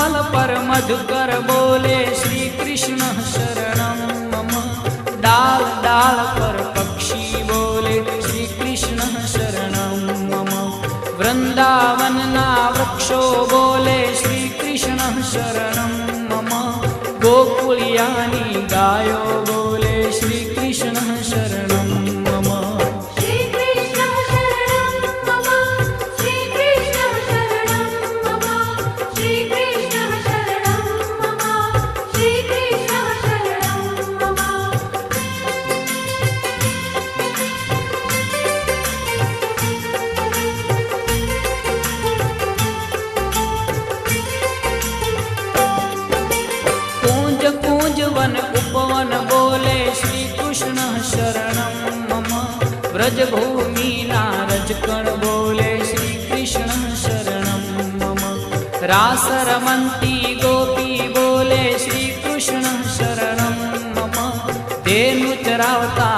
कमल पर मधुकर बोले श्री कृष्ण शरणं मम। डाल डाल पर पक्षी बोले श्री कृष्ण शरणं मम। वृंदावन ना वृक्षो बोले श्री कृष्ण शरणं मम। गोकुलियानी गायो बोले श्री कृष्ण शरणं मम। उपवन बोले श्री कृष्ण शरणं मम। व्रजभूमि नारजकण बोले श्री कृष्ण शरणं मम। रास रमन्ती गोपी बोले श्री कृष्ण शरणं मम। धेनु चरावता